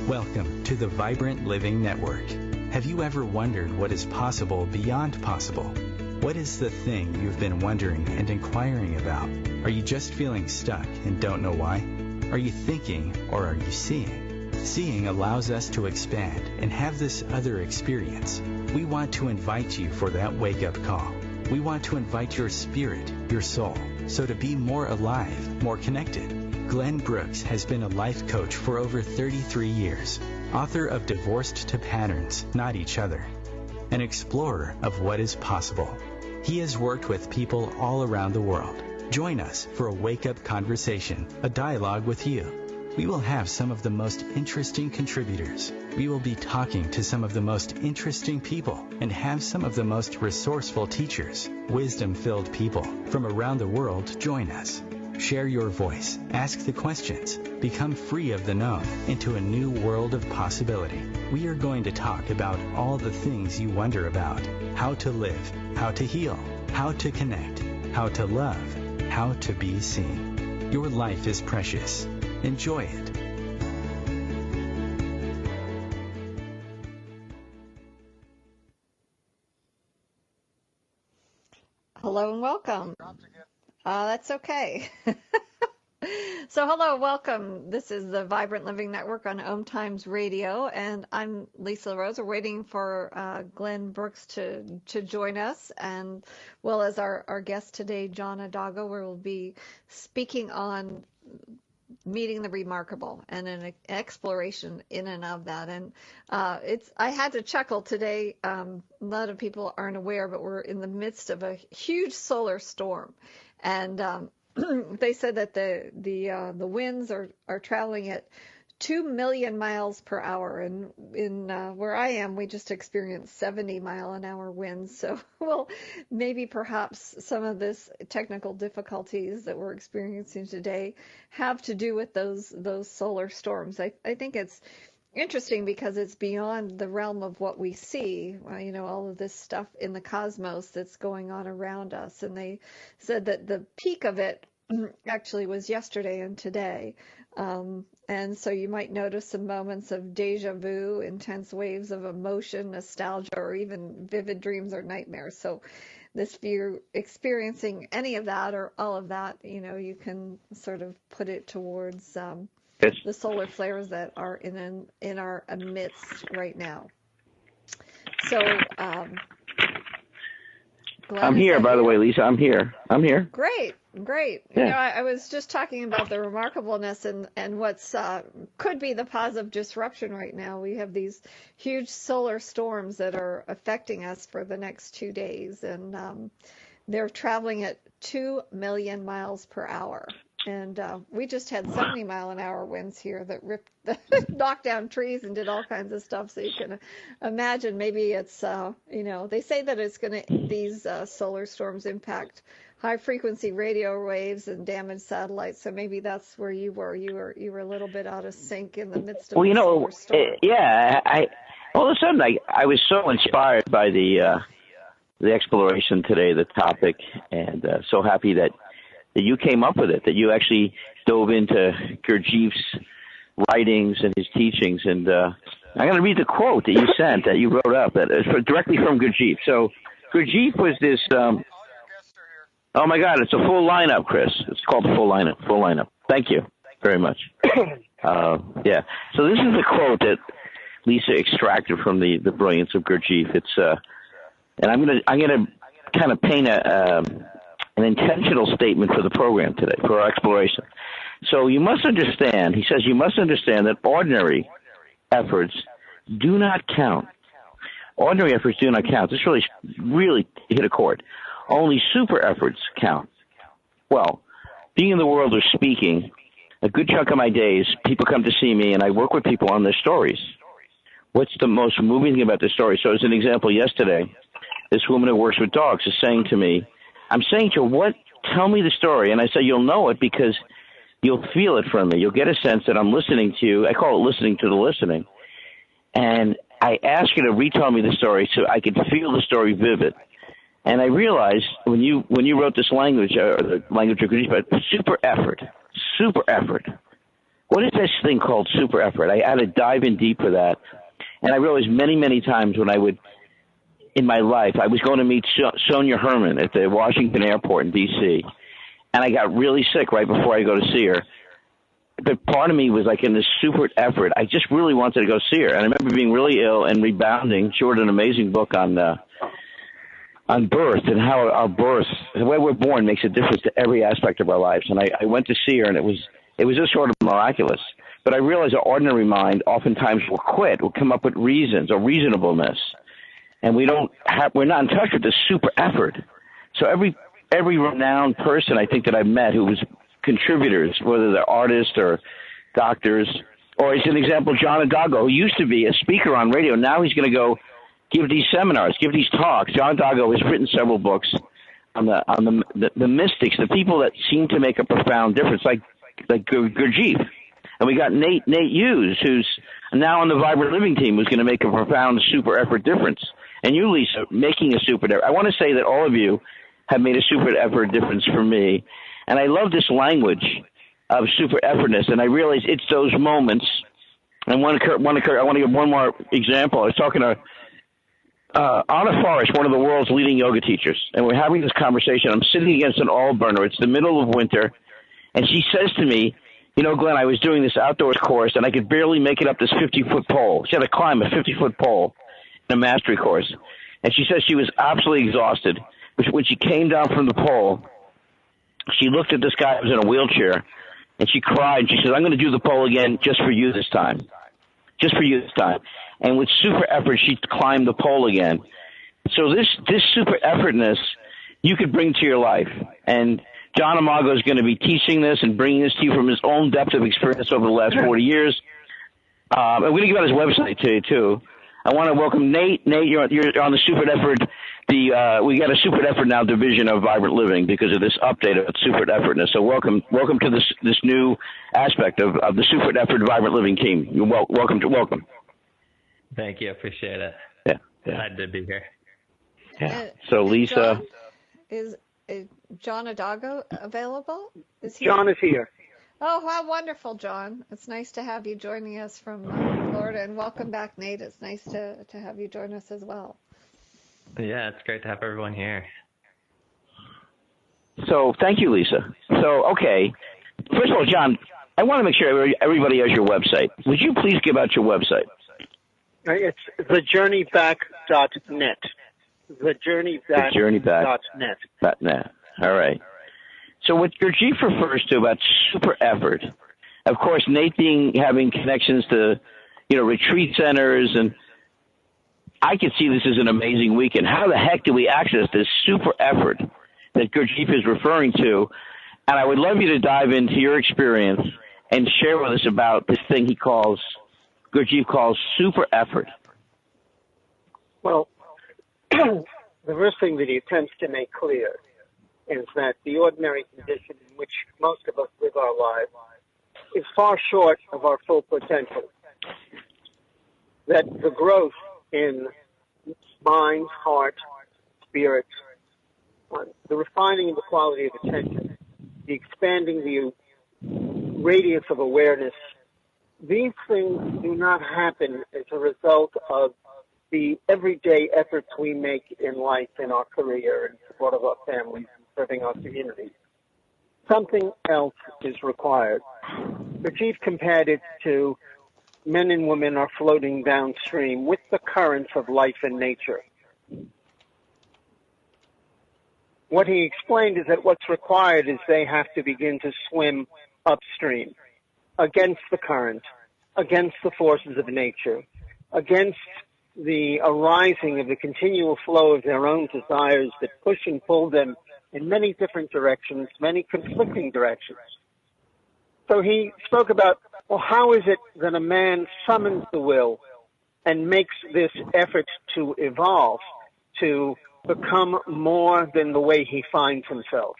Welcome to the Vibrant Living Network. Have you ever wondered what is possible beyond possible? What is the thing you've been wondering and inquiring about? Are you just feeling stuck and don't know why? Are you thinking or are you seeing? Seeing allows us to expand and have this other experience. We want to invite you for that wake-up call. We want to invite your spirit, your soul, so to be more alive, more connected. Glenn Brooks has been a life coach for over 33 years, author of Divorced to Patterns, Not Each Other, an explorer of what is possible. He has worked with people all around the world. Join us for a wake-up conversation, a dialogue with you. We will have some of the most interesting contributors. We will be talking to some of the most interesting people and have some of the most resourceful teachers, wisdom-filled people from around the world join us. Share your voice, ask the questions, become free of the known into a new world of possibility. We are going to talk about all the things you wonder about: how to live, how to heal, how to connect, how to love, how to be seen. Your life is precious. Enjoy it. Hello and welcome. That's okay. So hello, welcome. This is the Vibrant Living Network on OMTimes Radio, and I'm Lisa Rose. We're waiting for Glenn Brooks to join us, and well as our guest today, John Adago, where we'll be speaking on meeting the remarkable and an exploration in and of that. And I had to chuckle today. A lot of people aren't aware, but we're in the midst of a huge solar storm, and they said that the winds are traveling at 2 million miles per hour, and in where I am, we just experienced 70-mile-an-hour winds. So, well, maybe perhaps some of this technical difficulties that we're experiencing today have to do with those solar storms. I think it's interesting because it's beyond the realm of what we see. All of this stuff in the cosmos that's going on around us, and they said that the peak of it actually was yesterday and today. And so you might notice some moments of deja vu, intense waves of emotion, nostalgia, or even vivid dreams or nightmares. So if you're experiencing any of that or all of that, you can sort of put it towards the solar flares that are in our midst right now. So, Glenn, I'm here, by the way, Lisa. I'm here. Great. Yeah. I was just talking about the remarkableness and what's could be the positive disruption right now. We have these huge solar storms that are affecting us for the next 2 days, and they're traveling at 2 million miles per hour. And we just had 70-mile-an-hour winds here that knocked down trees and did all kinds of stuff. So you can imagine maybe it's, they say that these solar storms impact high-frequency radio waves and damage satellites. So maybe that's where you were. You were a little bit out of sync in the midst of the solar storm. Yeah. All of a sudden, I was so inspired by the exploration today, the topic, and so happy that you came up with it, that you actually dove into Gurdjieff's writings and his teachings. And I'm going to read the quote that you sent, that you wrote up, directly from Gurdjieff. So Gurdjieff was this oh, my God, it's a full lineup, Chris. It's called Full Lineup. Thank you very much. Yeah. So this is the quote that Lisa extracted from the brilliance of Gurdjieff. It's and I'm gonna kind of paint an intentional statement for the program today, for our exploration. So you must understand, he says, you must understand that ordinary efforts do not count. Ordinary efforts do not count. This really hit a chord. Only super efforts count. Well, being in the world of speaking, a good chunk of my days, people come to see me, and I work with people on their stories. What's the most moving thing about the story? So as an example, yesterday, this woman who works with dogs is saying to me, I'm saying to her, tell me the story. And I said, you'll know it because you'll feel it from me. You'll get a sense that I'm listening to you. I call it listening to the listening. And I ask you to retell me the story so I can feel the story vivid. And I realized when you wrote this language, or the language of Gurdjieff, super effort. what is this thing called super effort? I had to dive in deep for that. And I realized many, many times when I would, in my life, I was going to meet Sonia Herman at the Washington airport in D.C., and I got really sick right before I go to see her. But part of me was like in this super effort. I just really wanted to go see her. And I remember being really ill and rebounding. She wrote an amazing book on birth and how our birth, the way we're born, makes a difference to every aspect of our lives. And I went to see her, and it was just sort of miraculous. But I realized our ordinary mind oftentimes will quit, will come up with reasons or reasonableness. And we're not in touch with this super effort. So every renowned person I think that I've met who was contributors, whether they're artists or doctors, or as an example, John Adago, who used to be a speaker on radio. Now he's going to go give these seminars, give these talks. John Adago has written several books on the mystics, the people that seem to make a profound difference, like Gurdjieff. And we got Nate Hughes, who's now on the Vibrant Living team, who's going to make a profound super effort difference. And you, Lisa, making a super effort. I want to say that all of you have made a super effort difference for me. And I love this language of super effortness. And I realize it's those moments. And I want to give one more example. I was talking to Anna Forrest, one of the world's leading yoga teachers, and we're having this conversation. I'm sitting against an oil burner. It's the middle of winter. And she says to me, you know, Glenn, I was doing this outdoors course, and I could barely make it up this 50-foot pole. She had to climb a 50-foot pole in a mastery course. And she says she was absolutely exhausted. When she came down from the pole, she looked at this guy who was in a wheelchair, and she cried. And she said, I'm going to do the pole again just for you this time. Just for you this time. And with super effort, she climbed the pole again. So this super effortness you could bring to your life. And John Adago is going to be teaching this and bringing this to you from his own depth of experience over the last 40 years. I'm going to give out his website to you, too. I want to welcome Nate. Nate, you're on the super effort. We got a super effort now division of Vibrant Living because of this update of super effortness. So welcome to this new aspect of the super effort Vibrant Living team. You're welcome. Thank you. Appreciate it. Yeah. Glad to be here. Yeah. So Lisa, is John Adago available? Is he? John is here. Oh, how wonderful, John. It's nice to have you joining us from Florida, and welcome back, Nate. It's nice to have you join us as well. Yeah, it's great to have everyone here. So thank you, Lisa. So, okay. First of all, John, I want to make sure everybody has your website. Would you please give out your website? It's thejourneyback.net. Thejourneyback.net. All right. So what Gurdjieff refers to about super effort, of course, Nate having connections to, retreat centers, and I could see this as an amazing weekend. How the heck do we access this super effort that Gurdjieff is referring to? And I would love you to dive into your experience and share with us about this thing Gurdjieff calls super effort. Well, the first thing that he attempts to make clear is that the ordinary condition in which most of us live our lives is far short of our full potential. That the growth in mind, heart, spirit, the refining of the quality of attention, the expanding the radius of awareness, these things do not happen as a result of the everyday efforts we make in life, in our career, in support of our families, and serving our communities. Something else is required. Gurdjieff compared it to men and women are floating downstream with the currents of life and nature. What he explained is that what's required is they have to begin to swim upstream, against the current, against the forces of nature, against the arising of the continual flow of their own desires that push and pull them in many different directions, many conflicting directions. So he spoke about, well, how is it that a man summons the will and makes this effort to evolve, to become more than the way he finds himself?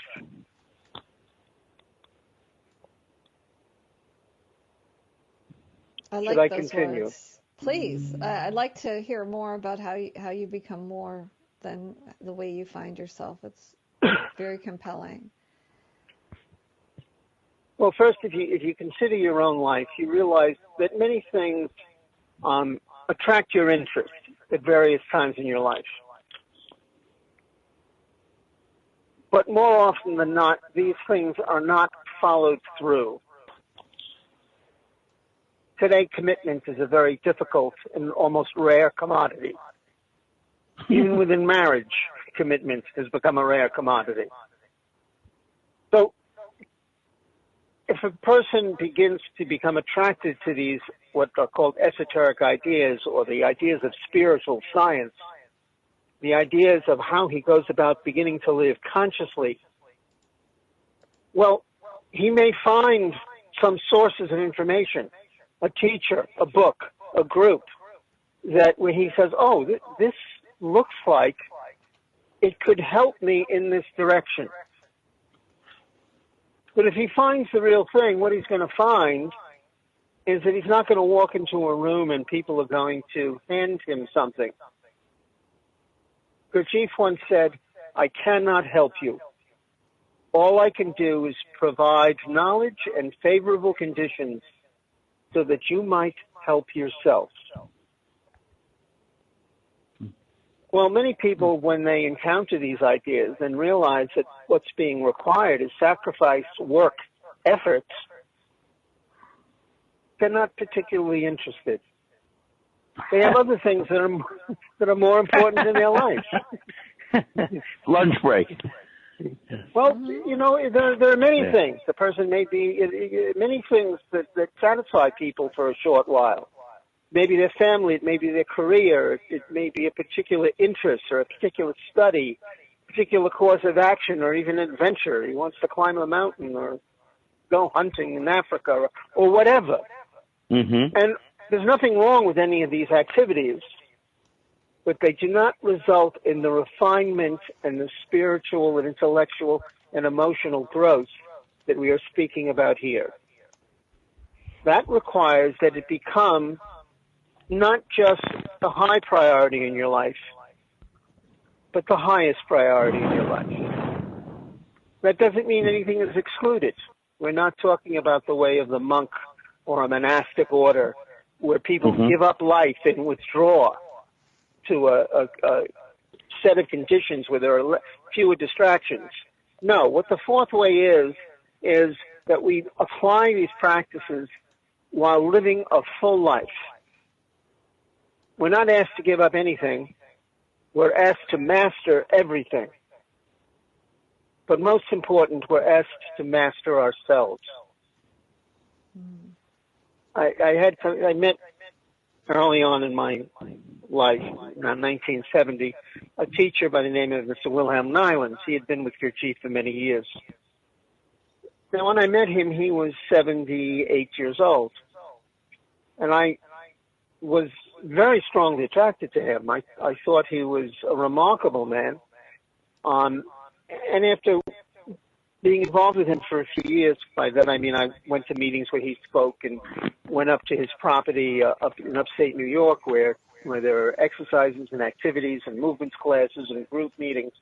Should I continue? Words. Please. I'd like to hear more about how you become more than the way you find yourself. It's very compelling. Well, first, if you consider your own life, you realize that many things attract your interest at various times in your life. But more often than not, these things are not followed through. Today, commitment is a very difficult and almost rare commodity. Even within marriage, commitment has become a rare commodity. So, if a person begins to become attracted to these, what are called esoteric ideas, or the ideas of spiritual science, the ideas of how he goes about beginning to live consciously, well, he may find some sources of information, a teacher, a book, a group, that where he says, oh, this looks like it could help me in this direction. But if he finds the real thing, what he's going to find is that he's not going to walk into a room and people are going to hand him something. Gurdjieff once said, I cannot help you. All I can do is provide knowledge and favorable conditions so that you might help yourself. Well, many people, when they encounter these ideas and realize that what's being required is sacrifice, work, efforts, they're not particularly interested. They have other things that are more important in their life. Lunch break. Well, you know, there are many things. The person may be many things that satisfy people for a short while. Maybe their family, it may be their career, it may be a particular interest or a particular study, particular course of action, or even adventure. He wants to climb a mountain or go hunting in Africa or whatever. Mm-hmm. And there's nothing wrong with any of these activities, but they do not result in the refinement and the spiritual and intellectual and emotional growth that we are speaking about here. That requires that it become not just the high priority in your life, but the highest priority in your life. That doesn't mean anything is excluded. We're not talking about the way of the monk or a monastic order where people give up life and withdraw to a set of conditions where there are fewer distractions. No, what the fourth way is that we apply these practices while living a full life. We're not asked to give up anything. We're asked to master everything. But most important, we're asked to master ourselves. I met early on in my life, around 1970, a teacher by the name of Mr. Wilhelm Nylund. He had been with Gurdjieff for many years. Now, when I met him, he was 78 years old. And I was very strongly attracted to him. I thought he was a remarkable man. And after being involved with him for a few years, by that I mean I went to meetings where he spoke and went up to his property up in upstate New York where there are exercises and activities and movements classes and group meetings.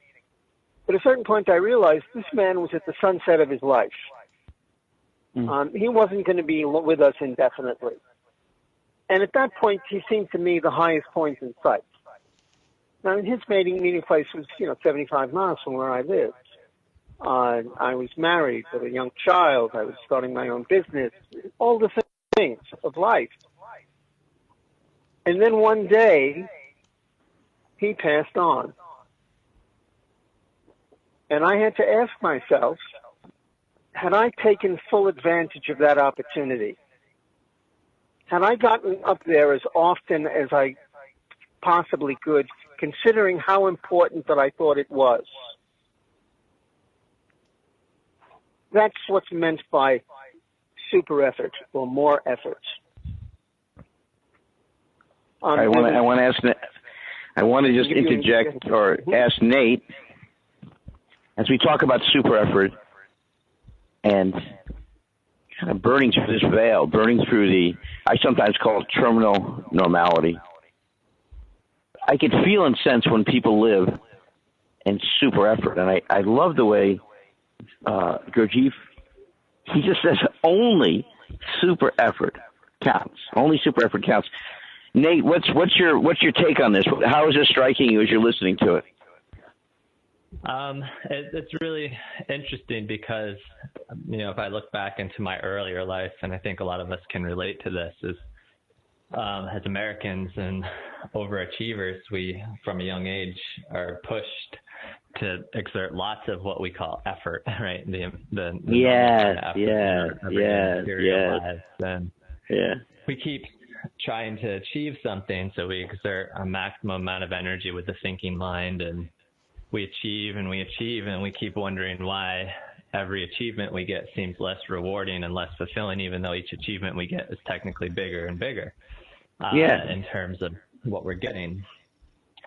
But at a certain point I realized this man was at the sunset of his life. He wasn't going to be with us indefinitely. And at that point, he seemed to me the highest point in sight. Now, his meeting place was, 75 miles from where I lived. I was married with a young child. I was starting my own business. All the things of life. And then one day, he passed on. And I had to ask myself, had I taken full advantage of that opportunity? Had I gotten up there as often as I possibly could, considering how important that I thought it was? That's what's meant by super effort or more effort. I want to just interject or ask Nate, as we talk about super effort and kind of burning through this veil, burning through I sometimes call it terminal normality. I can feel and sense when people live in super effort, and I love the way Gurdjieff He just says only super effort counts. Only super effort counts. Nate, what's your take on this? How is this striking you as you're listening to it? It's really interesting because, if I look back into my earlier life, and I think a lot of us can relate to this, is as Americans and overachievers, we, from a young age, are pushed to exert lots of what we call effort, right? We keep trying to achieve something, so we exert a maximum amount of energy with the thinking mind, and we achieve and we achieve, and we keep wondering why every achievement we get seems less rewarding and less fulfilling, even though each achievement we get is technically bigger and bigger in terms of what we're getting.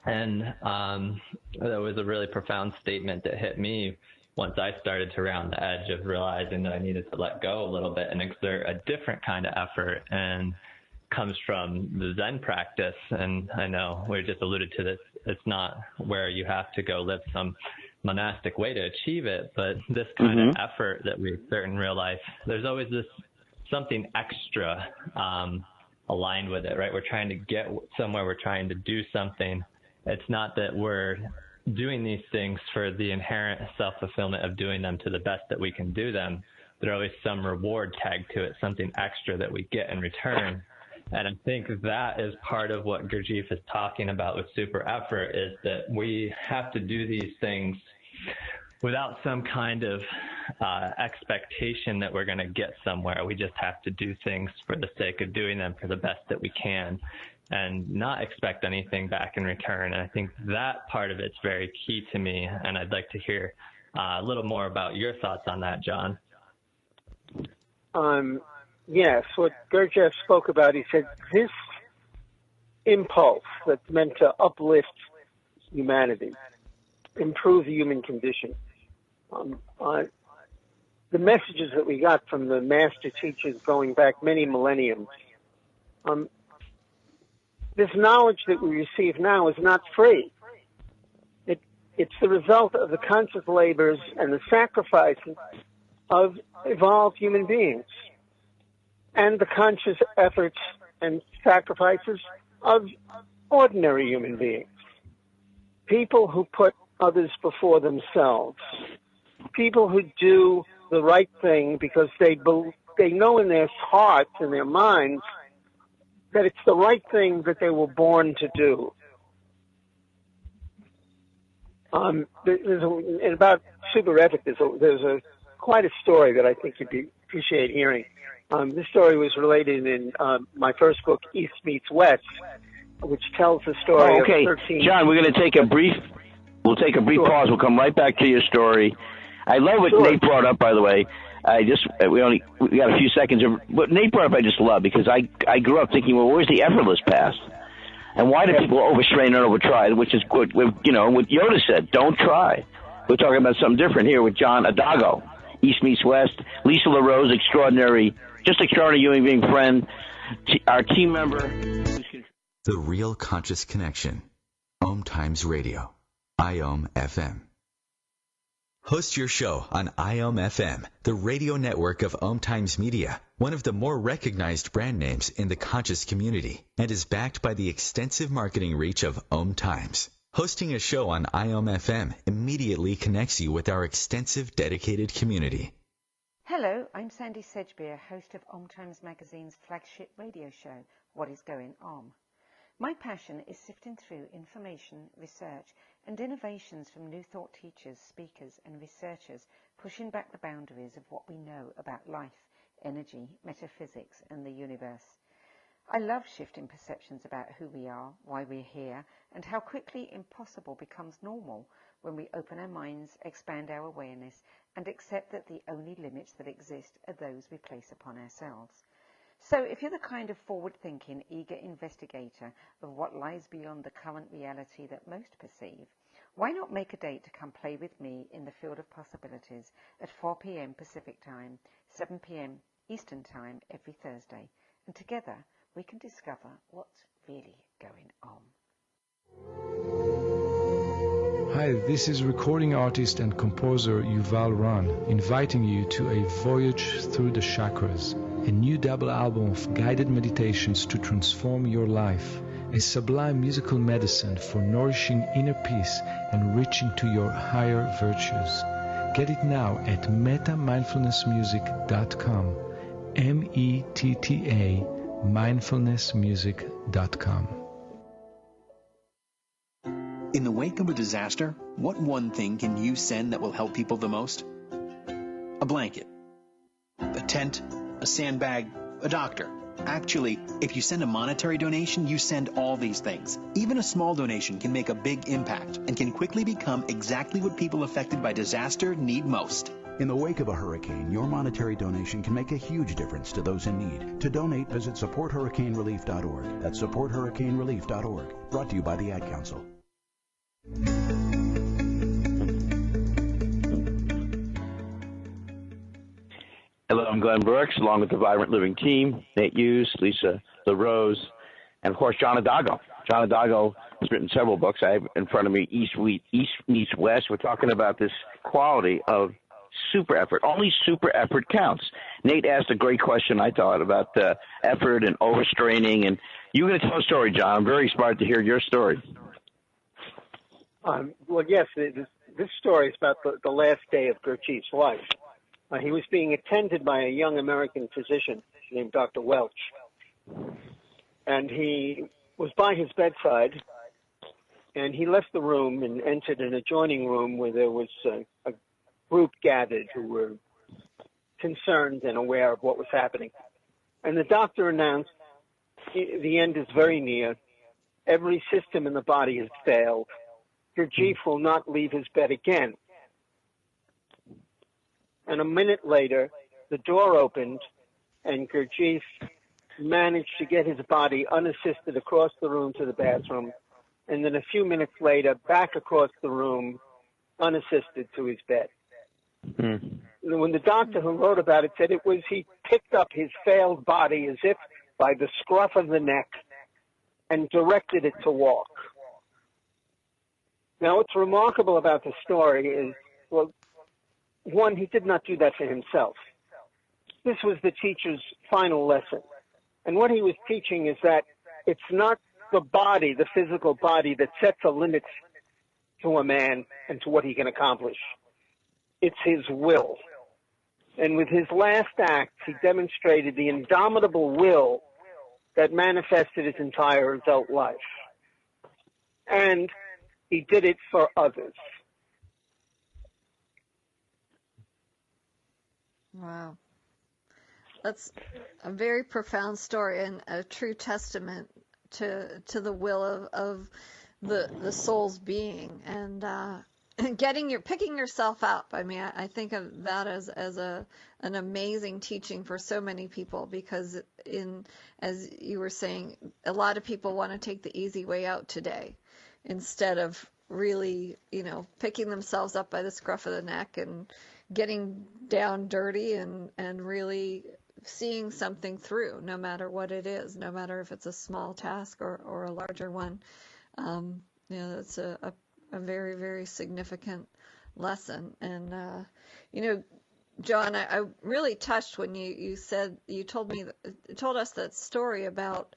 And that was a really profound statement that hit me once I started to round the edge of realizing that I needed to let go a little bit and exert a different kind of effort, and comes from the Zen practice. And I know we just alluded to this. It's not where you have to go live some monastic way to achieve it, but this kind of effort that we exert in real life, there's always this something extra aligned with it, right? We're trying to get somewhere. We're trying to do something. It's not that we're doing these things for the inherent self-fulfillment of doing them to the best that we can do them. There's always some reward tagged to it, something extra that we get in return. And I think that is part of what Gurdjieff is talking about with super effort, is that we have to do these things without some kind of expectation that we're going to get somewhere. We just have to do things for the sake of doing them for the best that we can, and not expect anything back in return. And I think that part of it's very key to me, and I'd like to hear a little more about your thoughts on that, John. Yes, what Gurdjieff spoke about, he said this impulse that's meant to uplift humanity, improve the human condition. The messages that we got from the master teachers going back many millenniums, this knowledge that we receive now is not free. It's the result of the conscious labors and the sacrifices of evolved human beings, and the conscious efforts and sacrifices of ordinary human beings. People who put others before themselves. People who do the right thing because they know in their hearts and their minds that it's the right thing that they were born to do. About super ethic, there's quite a story that I think you'd appreciate hearing. This story was related in my first book, East Meets West, which tells the story of 13... John, we're going to take a brief pause. We'll come right back to your story. I love what Nate brought up, by the way. We got a few seconds. What Nate brought up I just love, because I grew up thinking, well, where's the effortless past? And why do people overstrain and overtry? Which is what Yoda said, don't try. We're talking about something different here with John Adago, East Meets West, Lisa LaRose, extraordinary human being friend, our team member. The Real Conscious Connection. OMTimes Radio. IOM FM. Host your show on IOM FM, the radio network of OMTimes Media, one of the more recognized brand names in the conscious community, and is backed by the extensive marketing reach of OMTimes. Hosting a show on IOM FM immediately connects you with our extensive dedicated community. Hello, I'm Sandy Sedgbeer, host of OMTimes Magazine's flagship radio show, What is Going On? My passion is sifting through information, research, and innovations from new thought teachers, speakers, and researchers, pushing back the boundaries of what we know about life, energy, metaphysics, and the universe. I love shifting perceptions about who we are, why we're here, and how quickly impossible becomes normal when we open our minds, expand our awareness, and accept that the only limits that exist are those we place upon ourselves. So if you're the kind of forward-thinking, eager investigator of what lies beyond the current reality that most perceive, why not make a date to come play with me in the field of possibilities at 4 p.m. Pacific Time, 7 p.m. Eastern Time every Thursday, and together we can discover what's really going on. Hi Hi, this is recording artist and composer Yuval Ran, inviting you to a voyage through the chakras, a new double album of guided meditations to transform your life, a sublime musical medicine for nourishing inner peace and reaching to your higher virtues. Get it now at metamindfulnessmusic.com, METTA mindfulnessmusic.com. In the wake of a disaster, what one thing can you send that will help people the most? A blanket, a tent, a sandbag, a doctor. Actually, if you send a monetary donation, you send all these things. Even a small donation can make a big impact and can quickly become exactly what people affected by disaster need most. In the wake of a hurricane, your monetary donation can make a huge difference to those in need. To donate, visit supporthurricanerelief.org. That's supporthurricanerelief.org. Brought to you by the Ad Council. Hello, I'm Glenn Brooks, along with the Vibrant Living team, Nate Hughes, Lisa LaRose, and of course John Adago. John Adago has written several books. I have in front of me East Meets West. We're talking about this quality of super effort. Only super effort counts. Nate asked a great question, I thought, about effort and overstraining. And you're going to tell a story, John. I'm very inspired to hear your story. Well, yes, this story is about the last day of Gurdjieff's life. He was being attended by a young American physician named Dr. Welch. And he was by his bedside, and he left the room and entered an adjoining room where there was a group gathered who were concerned and aware of what was happening. And the doctor announced, the end is very near. Every system in the body has failed. Gurdjieff will not leave his bed again. And a minute later, the door opened, and Gurdjieff managed to get his body unassisted across the room to the bathroom, and then a few minutes later, back across the room, unassisted to his bed. And when the doctor who wrote about it said it was, he picked up his failed body as if by the scruff of the neck and directed it to walk. Now, what's remarkable about the story is, well, one, he did not do that for himself. This was the teacher's final lesson. And what he was teaching is that it's not the body, the physical body, that sets a limit to a man and to what he can accomplish. It's his will. And with his last act, he demonstrated the indomitable will that manifested his entire adult life. And he did it for others. Wow. That's a very profound story and a true testament to the will of the soul's being and picking yourself up. I mean, I think of that as an amazing teaching for so many people, because as you were saying, a lot of people want to take the easy way out today instead of really, picking themselves up by the scruff of the neck and getting down dirty and really seeing something through, no matter what it is, no matter if it's a small task or a larger one. That's a very, very significant lesson. And, John, I really touched when you said, you told us that story about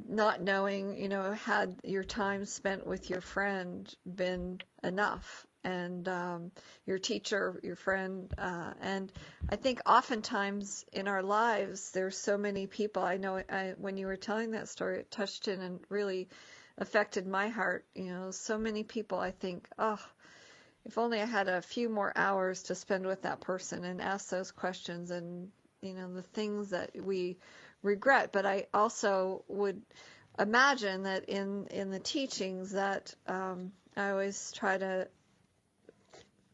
not knowing, had your time spent with your friend been enough, and your teacher, your friend, and I think oftentimes in our lives there's so many people. I know when you were telling that story, it touched in and really affected my heart. So many people, I think, if only I had a few more hours to spend with that person and ask those questions and the things that we regret. But I also would imagine that in the teachings that I always try to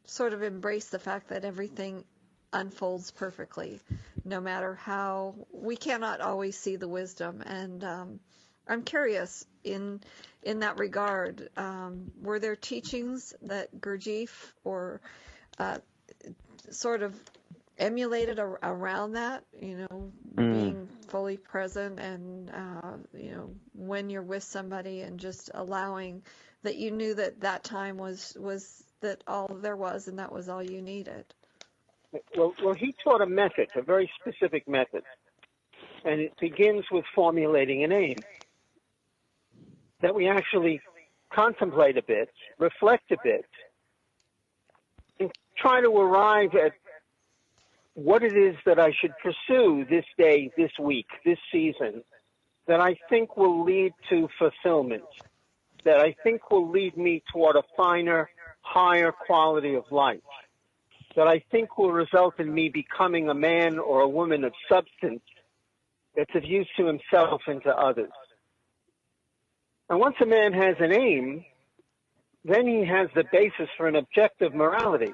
sort of embrace the fact that everything unfolds perfectly, no matter how we cannot always see the wisdom. And I'm curious in that regard, were there teachings that Gurdjieff or sort of emulated around that, being fully present and, when you're with somebody and just allowing that you knew that that time was that all there was and that was all you needed? Well, he taught a method, a very specific method, and it begins with formulating an aim that we actually contemplate a bit, reflect a bit, and try to arrive at what it is that I should pursue this day, this week, this season, that I think will lead to fulfillment, that I think will lead me toward a finer, higher quality of life, that I think will result in me becoming a man or a woman of substance that's of use to himself and to others. And once a man has an aim, then he has the basis for an objective morality.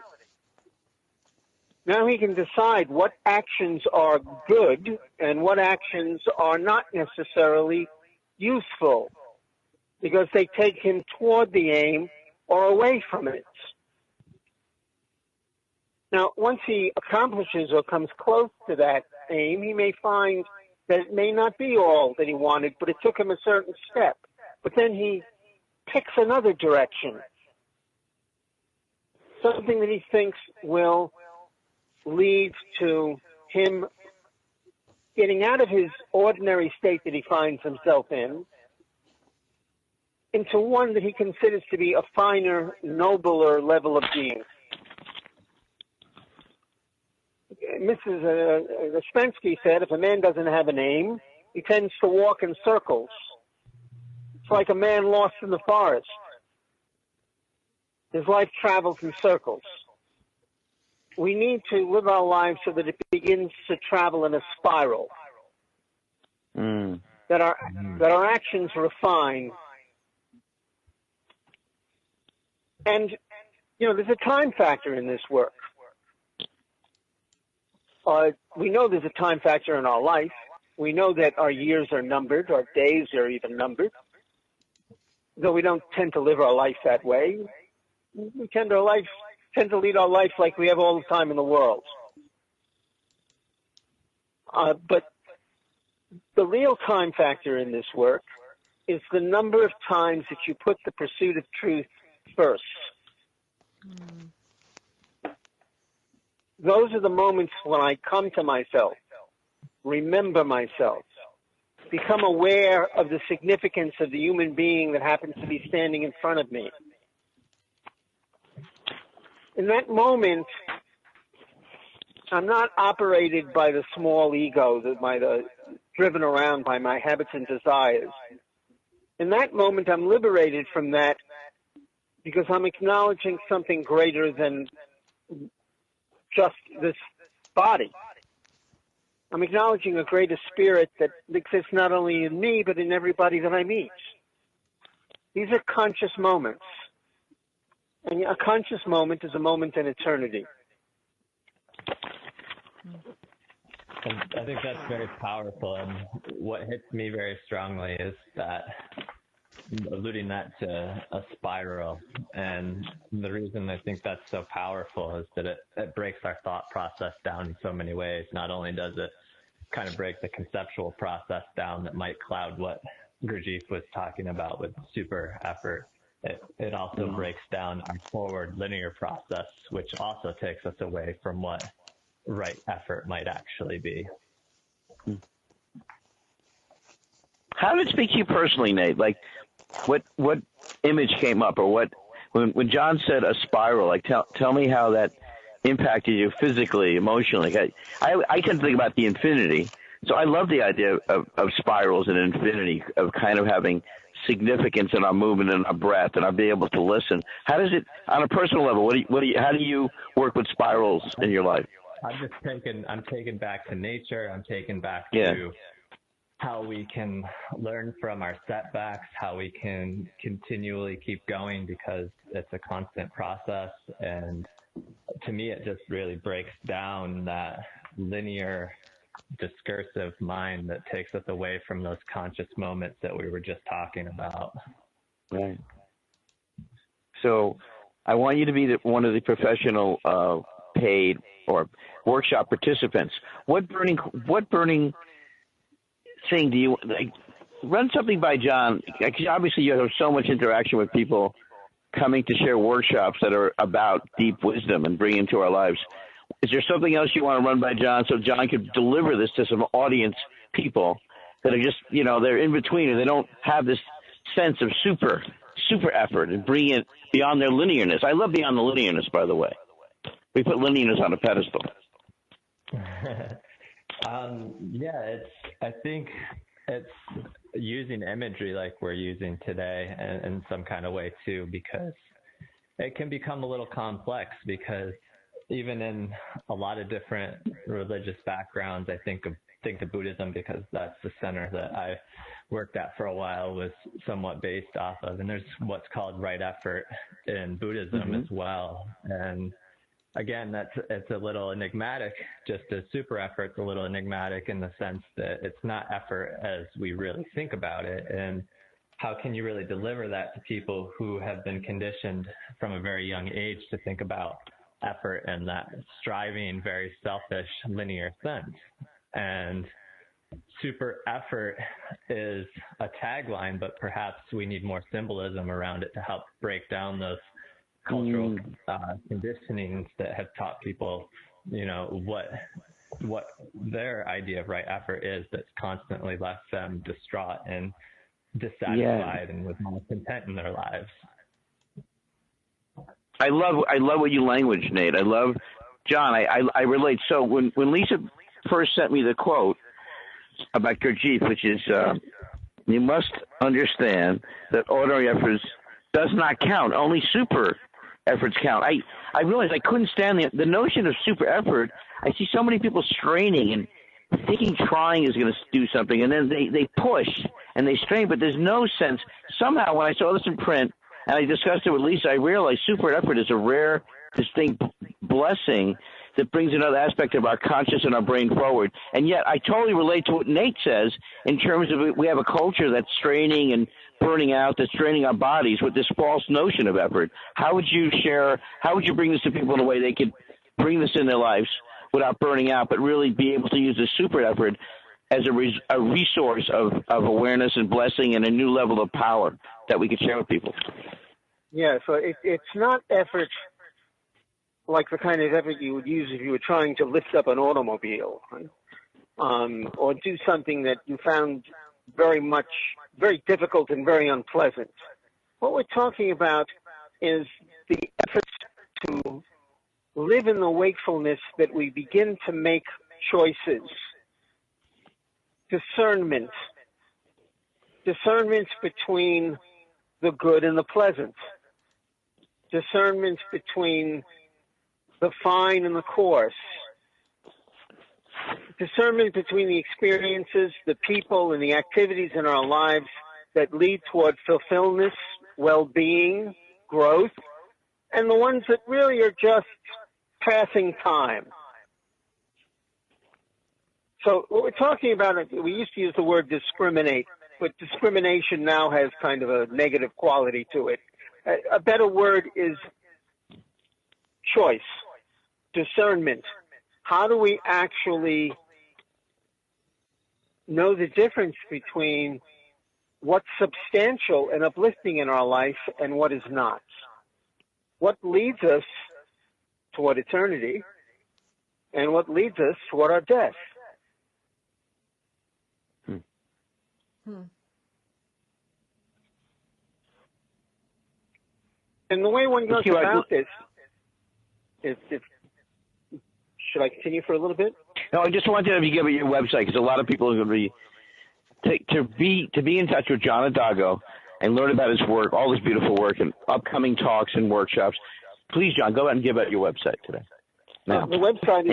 Now he can decide what actions are good and what actions are not necessarily useful because they take him toward the aim or away from it. Now, once he accomplishes or comes close to that aim, he may find that it may not be all that he wanted, but it took him a certain step. But then he picks another direction, something that he thinks will lead to him getting out of his ordinary state that he finds himself in into one that he considers to be a finer, nobler level of being. Mrs. Ouspensky said, if a man doesn't have an aim, he tends to walk in circles. It's like a man lost in the forest. His life travels in circles. We need to live our lives so that it begins to travel in a spiral. That our actions refine. And, there's a time factor in this work. We know there's a time factor in our life. We know that our years are numbered, our days are even numbered. Though we don't tend to live our life that way, we tend to lead our life like we have all the time in the world. But the real time factor in this work is the number of times that you put the pursuit of truth first. Those are the moments when I come to myself, remember myself, become aware of the significance of the human being that happens to be standing in front of me. In that moment, I'm not operated by the small ego, driven around by my habits and desires. In that moment, I'm liberated from that because I'm acknowledging something greater than just this body. I'm acknowledging a greater spirit that exists not only in me, but in everybody that I meet. These are conscious moments. And a conscious moment is a moment in eternity. And I think that's very powerful. And what hits me very strongly is that, alluding that to a spiral. And the reason I think that's so powerful is that it breaks our thought process down in so many ways. Not only does it kind of break the conceptual process down that might cloud what Gurdjieff was talking about with super effort, it also breaks down our forward linear process, which also takes us away from what right effort might actually be. How did it speak to you personally, Nate? Like, what image came up, or when John said a spiral? Like, tell me how that impacted you physically, emotionally. I tend to think about the infinity, so I love the idea of spirals and infinity, of kind of having significance in our movement and our breath, and I'll be able to listen. How does it, on a personal level, how do you work with spirals in your life? I'm taken back to nature. I'm taken back to how we can learn from our setbacks, how we can continually keep going because it's a constant process. And to me, it just really breaks down that linear discursive mind that takes us away from those conscious moments that we were just talking about. Right. So I want you to be one of the professional paid or workshop participants. What burning thing do you, like, run something by John. Obviously, you have so much interaction with people coming to share workshops that are about deep wisdom and bring into our lives. Is there something else you want to run by John so John could deliver this to some audience people that are just, they're in between and they don't have this sense of super effort and bring it beyond their linearness? I love beyond the linearness, by the way. We put linearness on a pedestal. I think it's using imagery like we're using today in some kind of way too, because it can become a little complex, because even in a lot of different religious backgrounds, I think of Buddhism, because that's the center that I worked at for a while, was somewhat based off of. And there's what's called right effort in Buddhism as well. And again, it's a little enigmatic, just as super effort's a little enigmatic in the sense that it's not effort as we really think about it. And how can you really deliver that to people who have been conditioned from a very young age to think about effort in that striving, very selfish, linear sense? And super effort is a tagline, but perhaps we need more symbolism around it to help break down those cultural conditionings that have taught people, what their idea of right effort is, that's constantly left them distraught and dissatisfied and with more content in their lives. I love what you language, Nate. I love, John, I relate. So when Lisa first sent me the quote about Gurdjieff, which is, you must understand that ordinary efforts does not count. Only super efforts count. I realized I couldn't stand the notion of super effort. I see so many people straining and thinking trying is going to do something, and then they push and they strain, but there's no sense. Somehow when I saw this in print and I discussed it with Lisa, I realized super effort is a rare, distinct blessing that brings another aspect of our conscious and our brain forward. And yet I totally relate to what Nate says in terms of we have a culture that's straining and burning out, that's draining our bodies with this false notion of effort. How would you bring this to people in a way they could bring this in their lives without burning out, but really be able to use the super effort as a resource of awareness and blessing and a new level of power that we could share with people? Yeah, so it's not effort like the kind of effort you would use if you were trying to lift up an automobile, right? Or do something that you found very difficult and very unpleasant. What we're talking about is the effort to live in the wakefulness that we begin to make choices, discernment between the good and the pleasant, discernment between the fine and the coarse, discernment between the experiences, the people, and the activities in our lives that lead toward fulfillment, well-being, growth, and the ones that really are just passing time. So what we're talking about, we used to use the word discriminate, but discrimination now has kind of a negative quality to it. A better word is choice, discernment. How do we actually know the difference between what's substantial and uplifting in our life and what is not? What leads us toward eternity and what leads us toward our death? And the way one goes about this is, should I continue for a little bit? No, I just wanted to give it your website, because a lot of people are going to be in touch with John Adago and learn about his work, all his beautiful work, and upcoming talks and workshops. Please, John, go ahead and give out your website today. Now. The website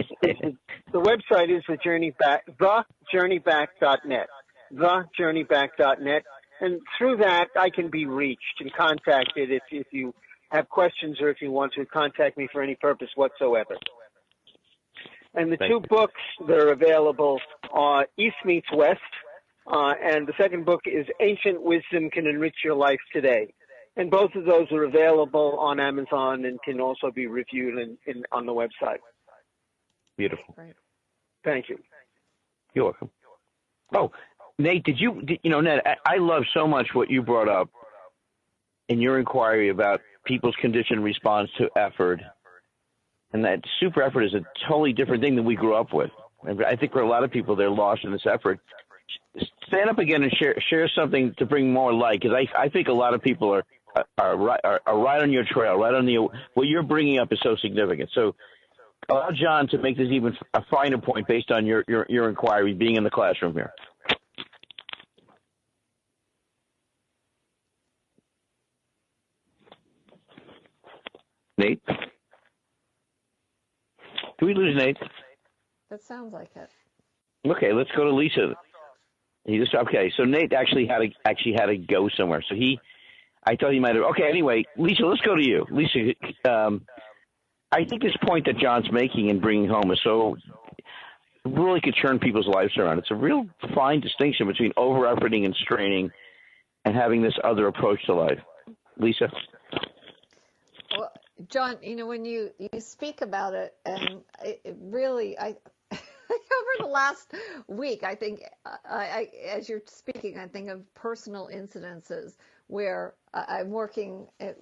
is thejourneyback.net. Thejourneyback.net. And through that, I can be reached and contacted if you have questions or if you want to contact me for any purpose whatsoever. And the two books that are available are East Meets West, and the second book is Ancient Wisdom Can Enrich Your Life Today. And both of those are available on Amazon and can also be reviewed on the website. Beautiful. Thank you. You're welcome. Oh, Nate, Ned, I love so much what you brought up in your inquiry about people's conditioned response to effort, and that super effort is a totally different thing than we grew up with. And I think for a lot of people, they're lost in this effort. Stand up again and share something to bring more light, because I think a lot of people are right on your trail, right on what you're bringing up is so significant. So allow John to make this even a finer point based on your inquiry, being in the classroom here. Nate? Did we lose Nate? That sounds like it. Okay, let's go to Lisa. Okay, so Nate actually had to go somewhere. So I thought he might have. Okay, anyway, Lisa, let's go to you. Lisa, I think this point that John's making and bringing home is so really could turn people's lives around. It's a real fine distinction between over-efforting and straining and having this other approach to life. Lisa? Well, John, when you speak about it, and it really, over the last week, I think, as you're speaking, I think of personal incidences where I'm working at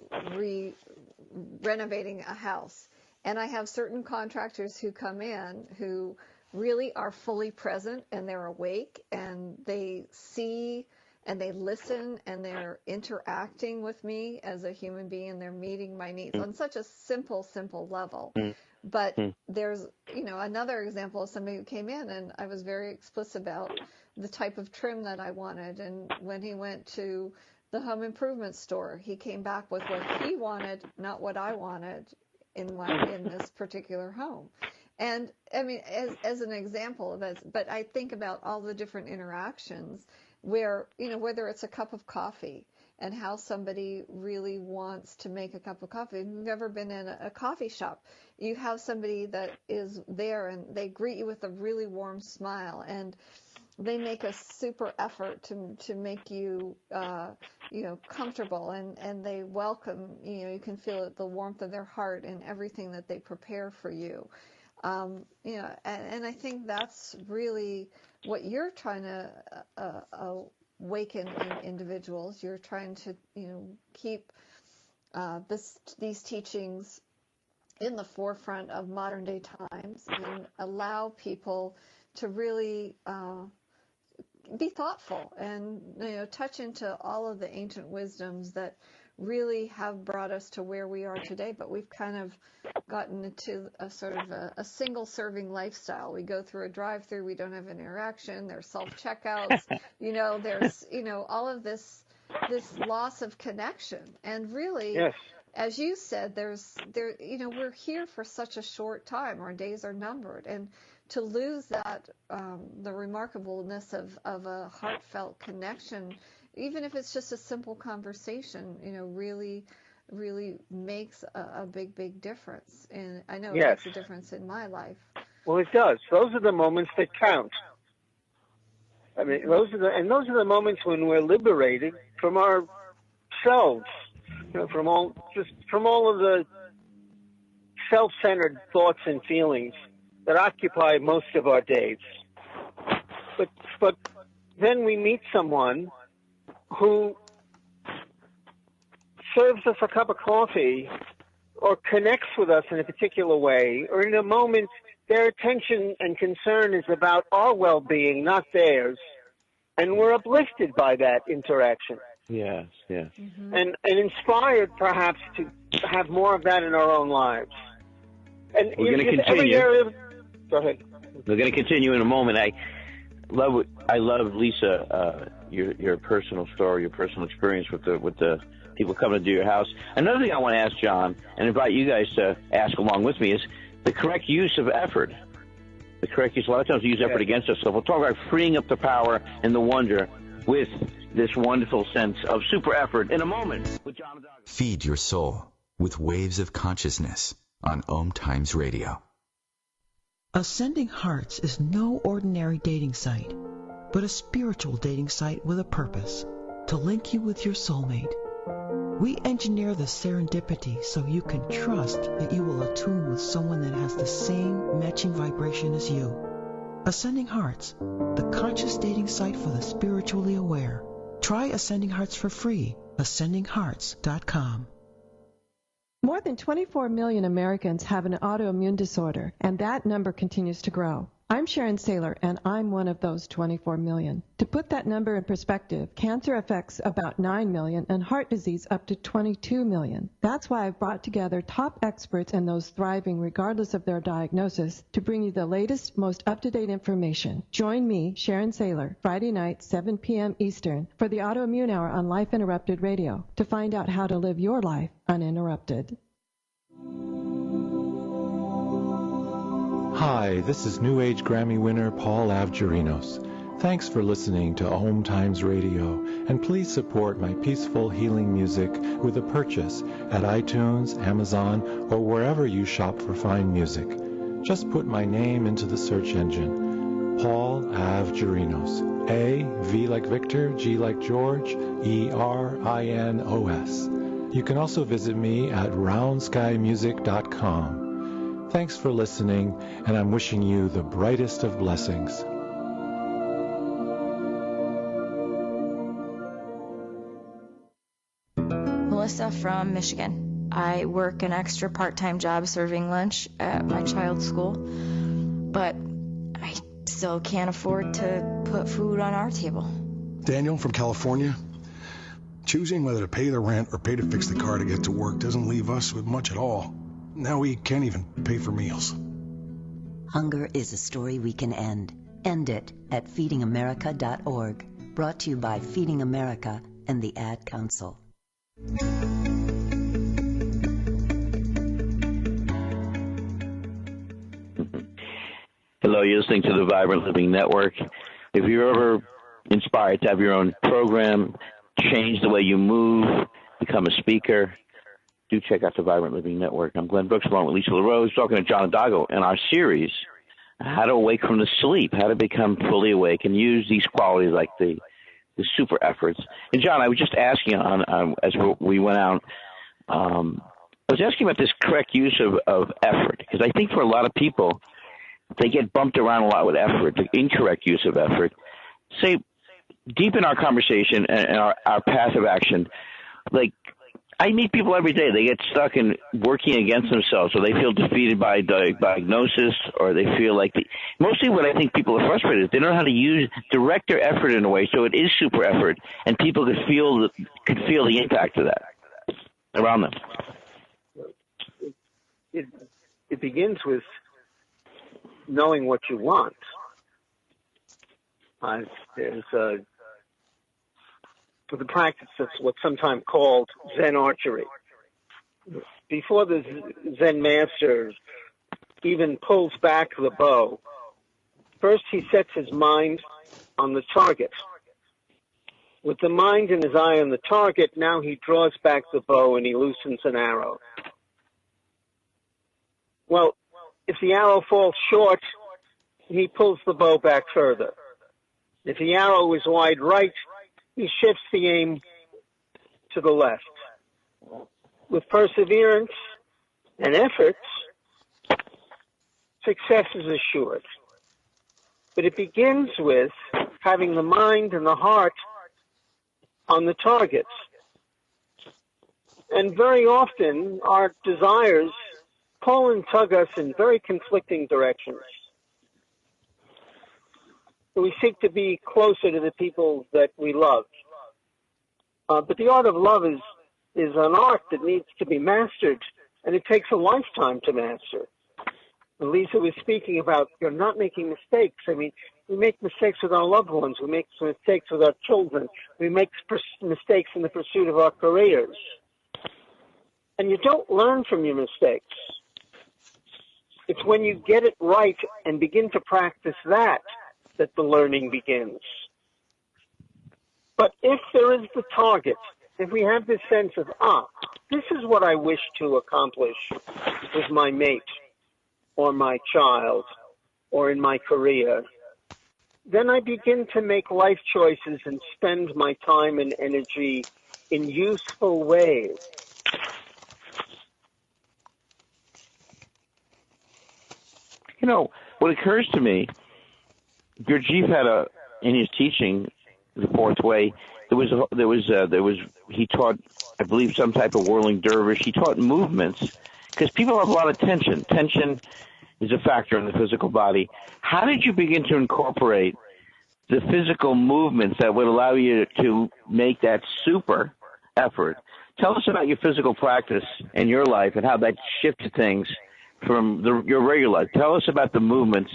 renovating a house, and I have certain contractors who come in who really are fully present, and they're awake, and they see and they listen, and they're interacting with me as a human being, and they're meeting my needs on such a simple level. But there's, another example of somebody who came in, and I was very explicit about the type of trim that I wanted. And when he went to the home improvement store, he came back with what he wanted, not what I wanted in this particular home. And I mean, as an example of this, but I think about all the different interactions where, whether it's a cup of coffee and how somebody really wants to make a cup of coffee. If you've ever been in a coffee shop, you have somebody that is there and they greet you with a really warm smile, and they make a super effort to make you, comfortable, and they welcome, you can feel the warmth of their heart and everything that they prepare for you. And I think that's really what you're trying to awaken in individuals. You're trying to, keep these teachings in the forefront of modern day times and allow people to really be thoughtful and, touch into all of the ancient wisdoms that really have brought us to where we are today, but we've kind of gotten into a sort of a single-serving lifestyle. We go through a drive-through, we don't have an interaction, there's self-checkouts, there's, all of this loss of connection. And really, yes, as you said, we're here for such a short time. Our days are numbered. And to lose that, the remarkableness of a heartfelt connection, even if it's just a simple conversation, really makes a big difference. And I know it makes a difference in my life. Well, it does. Those are the moments that count. I mean, those are the moments when we're liberated from ourselves, from all of the self-centered thoughts and feelings that occupy most of our days. But then we meet someone who serves us a cup of coffee or connects with us in a particular way, or in a moment their attention and concern is about our well-being, not theirs, and we're uplifted by that interaction. Yes. Mm-hmm. And inspired perhaps to have more of that in our own lives. And we're going to continue. Go ahead. We're going to continue in a moment. I love Lisa, your personal story, your personal experience with the people coming to your house. Another thing I want to ask John, and invite you guys to ask along with me, is the correct use of effort. The correct use. A lot of times we use effort against ourselves. We'll talk about freeing up the power and the wonder with this wonderful sense of super effort in a moment with John Adago. Feed your soul with waves of consciousness on OMTimes Radio. Ascending Hearts is no ordinary dating site, but a spiritual dating site with a purpose, to link you with your soulmate. We engineer the serendipity so you can trust that you will attune with someone that has the same matching vibration as you. Ascending Hearts, the conscious dating site for the spiritually aware. Try Ascending Hearts for free. AscendingHearts.com. More than 24 million Americans have an autoimmune disorder, and that number continues to grow. I'm Sharon Saylor, and I'm one of those 24 million. To put that number in perspective, cancer affects about 9 million and heart disease up to 22 million. That's why I've brought together top experts and those thriving regardless of their diagnosis to bring you the latest, most up-to-date information. Join me, Sharon Saylor, Friday night, 7 p.m. Eastern, for the Autoimmune Hour on Life Interrupted Radio to find out how to live your life uninterrupted. Hi, this is New Age Grammy winner Paul Avgerinos. Thanks for listening to OMTimes Radio, and please support my peaceful healing music with a purchase at iTunes, Amazon, or wherever you shop for fine music. Just put my name into the search engine, Paul Avgerinos. A, V like Victor, G like George, E-R-I-N-O-S. You can also visit me at roundskymusic.com. Thanks for listening, and I'm wishing you the brightest of blessings. Melissa from Michigan. I work an extra part-time job serving lunch at my child's school, but I still can't afford to put food on our table. Daniel from California. Choosing whether to pay the rent or pay to fix the car to get to work doesn't leave us with much at all. Now we can't even pay for meals. Hunger is a story we can end. End it at feedingamerica.org. Brought to you by Feeding America and the Ad Council. Hello, you're listening to the Vibrant Living Network. If you're ever inspired to have your own program, change the way you move, become a speaker, do check out the Vibrant Living Network. I'm Glenn Brooks, along with Lisa LaRose, talking to John Adago in our series, How to Awake from the Sleep, How to Become Fully Awake, and use these qualities like the super efforts. And John, I was just asking as we went out, I was asking about this correct use of effort, because I think for a lot of people, they get bumped around a lot with effort, the incorrect use of effort. Say, deep in our conversation and our path of action, like, I meet people every day. They get stuck in working against themselves, or they feel defeated by diagnosis, or they feel like mostly what I think people are frustrated is they don't know how to direct their effort in a way so it is super effort, and people could feel the impact of that around them. It begins with knowing what you want. There's for the practice that's what's sometimes called Zen archery. Before the Zen master even pulls back the bow, first he sets his mind on the target. With the mind and his eye on the target, now he draws back the bow and he loosens an arrow. Well, if the arrow falls short, he pulls the bow back further. If the arrow is wide right, he shifts the aim to the left. With perseverance and effort, success is assured. But it begins with having the mind and the heart on the target. And very often, our desires pull and tug us in very conflicting directions. We seek to be closer to the people that we love. But the art of love is an art that needs to be mastered, and it takes a lifetime to master. And Lisa was speaking about you're not making mistakes. I mean, we make mistakes with our loved ones. We make mistakes with our children. We make mistakes in the pursuit of our careers. And you don't learn from your mistakes. It's when you get it right and begin to practice that the learning begins. But if there is the target, if we have this sense of, this is what I wish to accomplish with my mate or my child or in my career, then I begin to make life choices and spend my time and energy in useful ways. You know, what occurs to me Gurdjieff had in his teaching, the fourth way, he taught, I believe, some type of whirling dervish. He taught movements because people have a lot of tension. Tension is a factor in the physical body. How did you begin to incorporate the physical movements that would allow you to make that super effort? Tell us about your physical practice in your life and how that shifted things from your regular life. Tell us about the movements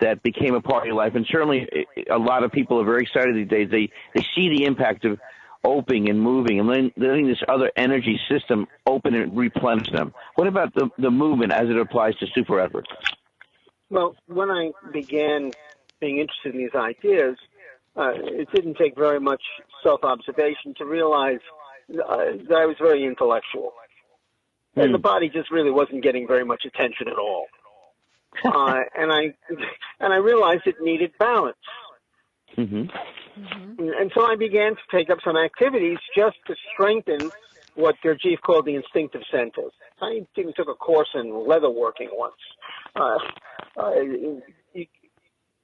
that became a part of your life. And certainly a lot of people are very excited these days. They see the impact of opening and moving and letting this other energy system open and replenish them. What about the movement as it applies to super efforts? Well, when I began being interested in these ideas, it didn't take very much self-observation to realize that I was very intellectual. And the body just really wasn't getting very much attention at all. And I realized it needed balance. And so I began to take up some activities just to strengthen what Gurdjieff called the instinctive centers. I even took a course in leatherworking once.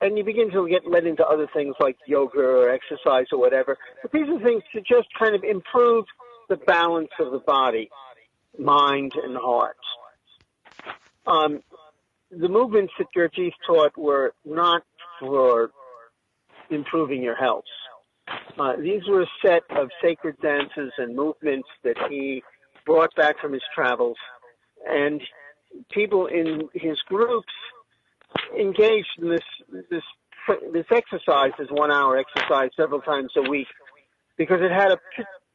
And you begin to get led into other things like yoga or exercise or whatever. But these are things to just kind of improve the balance of the body, mind, and heart. The movements that Gurdjieff taught were not for improving your health. These were a set of sacred dances and movements that he brought back from his travels. And people in his groups engaged in this exercise, this 1 hour exercise several times a week, because it had a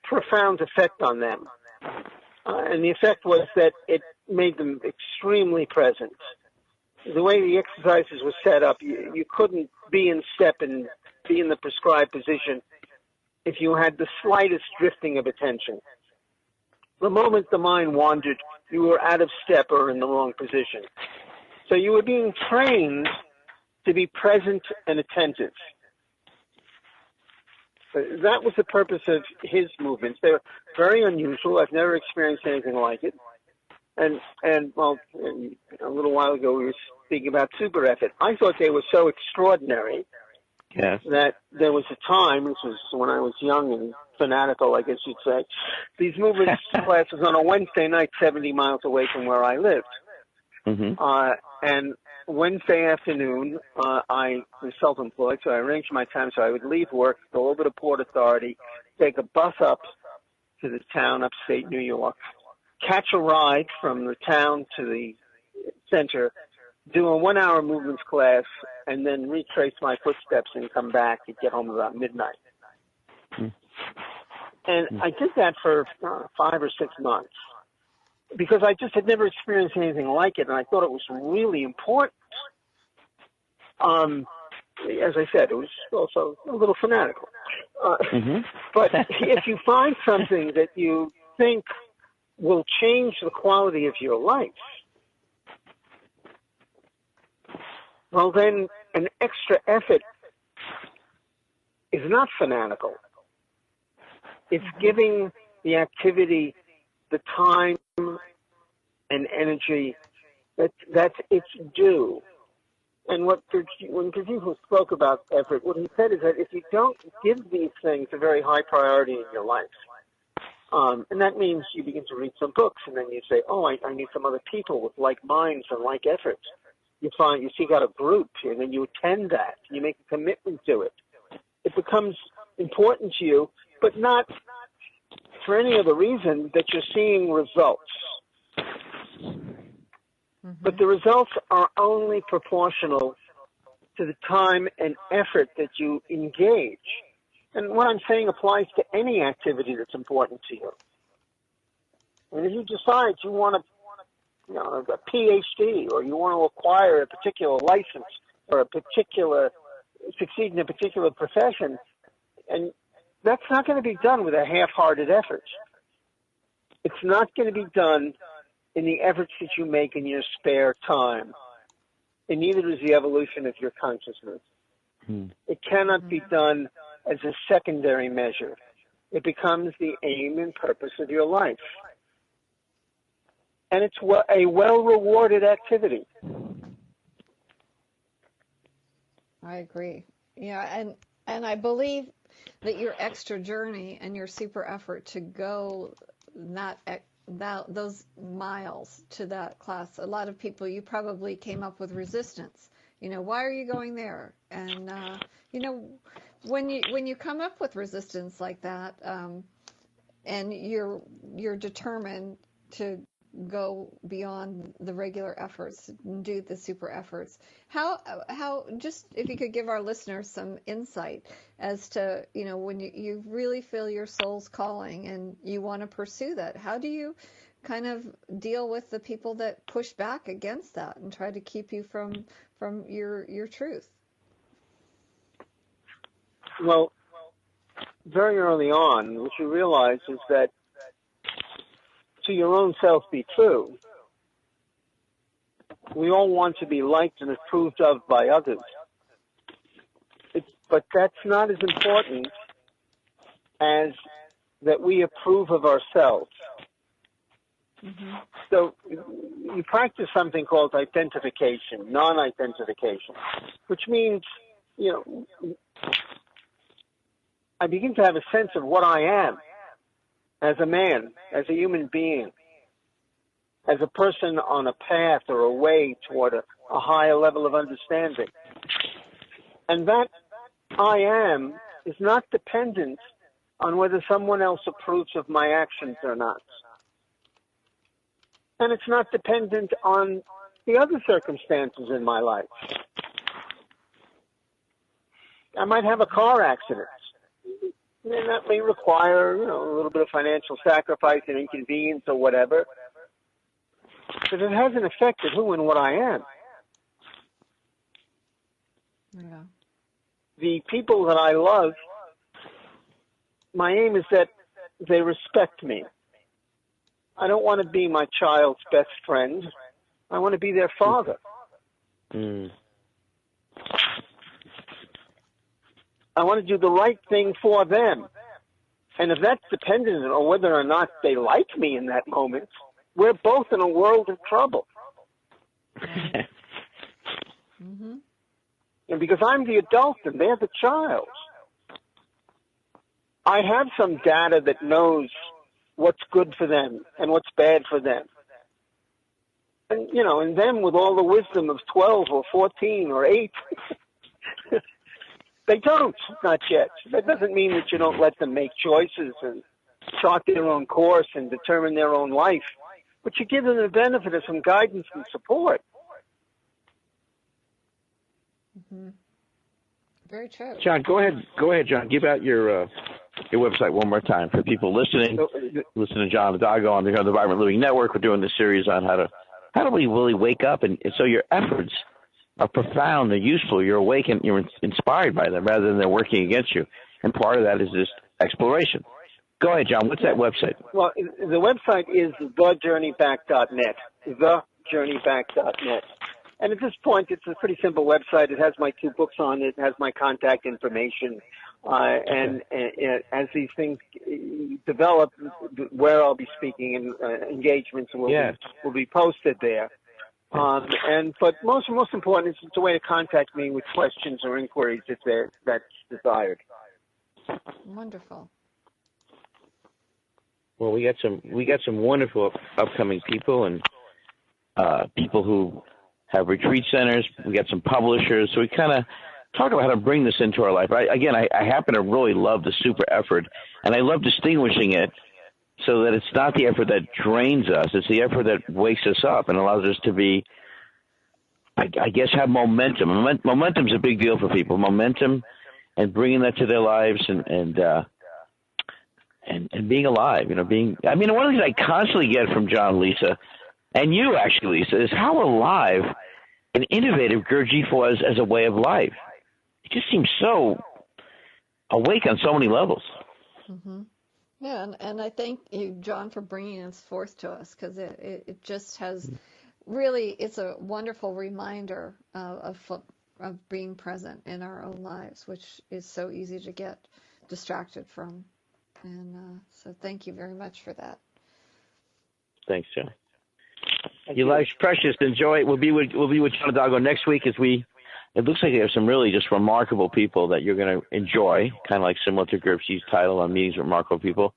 profound effect on them. And the effect was that it made them extremely present. The way the exercises were set up, you couldn't be in step and be in the prescribed position if you had the slightest drifting of attention. The moment the mind wandered, you were out of step or in the wrong position. So you were being trained to be present and attentive. That was the purpose of his movements. They were very unusual. I've never experienced anything like it. And well, a little while ago we were speaking about super effort. I thought they were so extraordinary that there was a time, this was when I was young and fanatical, I guess you'd say, these movement classes on a Wednesday night 70 miles away from where I lived. And Wednesday afternoon, I was self-employed, so I arranged my time so I would leave work, go over to Port Authority, take a bus up to the town, upstate New York, catch a ride from the town to the center, do a 1 hour movements class, and then retrace my footsteps and come back and get home about midnight. And I did that for 5 or 6 months because I just had never experienced anything like it, and I thought it was really important. As I said, it was also a little fanatical. But if you find something that you think will change the quality of your life, well, then an extra effort is not fanatical. It's giving the activity the time and energy that's its due. And when Gurdjieff spoke about effort, what he said is that if you don't give these things a very high priority in your life, and that means you begin to read some books, and then you say, oh, I need some other people with like minds and like efforts. You seek out a group, and then you attend that. You make a commitment to it. It becomes important to you, but not for any other reason that you're seeing results. But the results are only proportional to the time and effort that you engage. And what I'm saying applies to any activity that's important to you. And if you decide you want a PhD, or you want to acquire a particular license, or succeed in a particular profession, and that's not going to be done with a half-hearted effort. It's not going to be done in the efforts that you make in your spare time. And neither is the evolution of your consciousness. It cannot be done as a secondary measure. It becomes the aim and purpose of your life. And it's a well-rewarded activity. I agree. Yeah, and I believe that your extra journey and your super effort to go those miles to that class, a lot of people, you probably came up with resistance. Why are you going there? And when you come up with resistance like that, and you're determined to go beyond the regular efforts and do the super efforts, how just if you could give our listeners some insight as to when you really feel your soul's calling and you want to pursue that, how do you kind of deal with the people that push back against that and try to keep you from your truth? Well, very early on, what you realize is that to your own self be true, we all want to be liked and approved of by others. But that's not as important as that we approve of ourselves. Mm-hmm. So you practice something called identification, non-identification, which means, I begin to have a sense of what I am as a man, as a human being, as a person on a path or a way toward a higher level of understanding. And that I am is not dependent on whether someone else approves of my actions or not. And it's not dependent on the other circumstances in my life. I might have a car accident. And that may require, a little bit of financial sacrifice and inconvenience or whatever. But it hasn't affected who and what I am. Yeah. The people that I love, my aim is that they respect me. I don't want to be my child's best friend. I want to be their father. Mm. I want to do the right thing for them. And if that's dependent on whether or not they like me in that moment, we're both in a world of trouble. Mm-hmm. And because I'm the adult and they're the child, I have some data that knows what's good for them and what's bad for them. And, and them with all the wisdom of 12 or 14 or 8, they don't, not yet. That doesn't mean that you don't let them make choices and chart their own course and determine their own life. But you give them the benefit of some guidance and support. Mm-hmm. Very true. John, go ahead, John. Give out your website one more time for people listening. Listen to John Adago on the Vibrant Living Network. We're doing this series on how do we really wake up, and so your efforts are profound and useful. You're awake and you're inspired by them rather than they're working against you. And part of that is this exploration. Go ahead, John. What's that website? Well, the website is thejourneyback.net, thejourneyback.net. And at this point, it's a pretty simple website. It has my 2 books on it. It has my contact information. And as these things develop, where I'll be speaking and engagements will be posted there. But most important, it's a way to contact me with questions or inquiries if that's desired. Wonderful. Well, we got some wonderful upcoming people and people who have retreat centers. We got some publishers. So we kind of talk about how to bring this into our life. I happen to really love the super effort, and I love distinguishing it so that it's not the effort that drains us. It's the effort that wakes us up and allows us to be, I guess, have momentum. Momentum's a big deal for people. Momentum and bringing that to their lives and being alive. One of the things I constantly get from John, Lisa, and you actually, Lisa, is how alive and innovative Gurdjieff was as a way of life. It just seems so awake on so many levels. Mm-hmm. Yeah, and I thank you, John, for bringing this forth to us, because it just has really, it's a wonderful reminder of being present in our own lives, which is so easy to get distracted from. And so thank you very much for that. Thanks, John. Your life's precious. Enjoy it. We'll be with John Adago next week as we it looks like you have some really just remarkable people that you're going to enjoy, kind of like similar to Gurdjieff's title on Meetings with Remarkable People.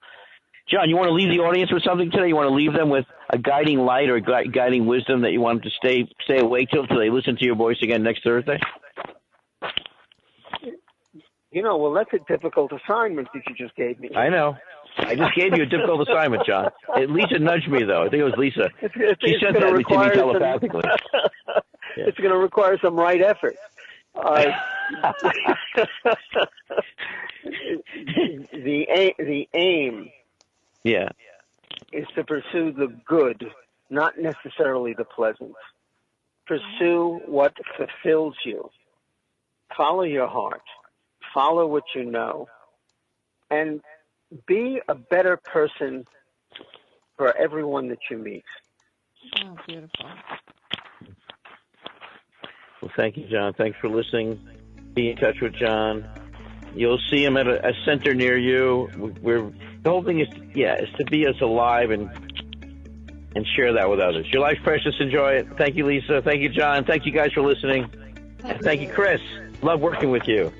John, you want to leave the audience with something today? You want to leave them with a guiding light or guiding wisdom that you want them to stay awake till they listen to your voice again next Thursday? Well, that's a difficult assignment that you just gave me. I know. I just gave you a difficult assignment, John. Lisa nudged me, though. I think it was Lisa. She said that to me telepathically. Yeah. It's going to require some right effort. The aim is to pursue the good, not necessarily the pleasant. Pursue what fulfills you. Follow your heart. Follow what you know. And be a better person for everyone that you meet. Oh, beautiful. Well, thank you, John. Thanks for listening. Be in touch with John. You'll see him at a center near you. The whole thing is to be as alive and share that with others. Your life's precious. Enjoy it. Thank you, Lisa. Thank you, John. Thank you guys for listening. And thank you, Chris. Love working with you.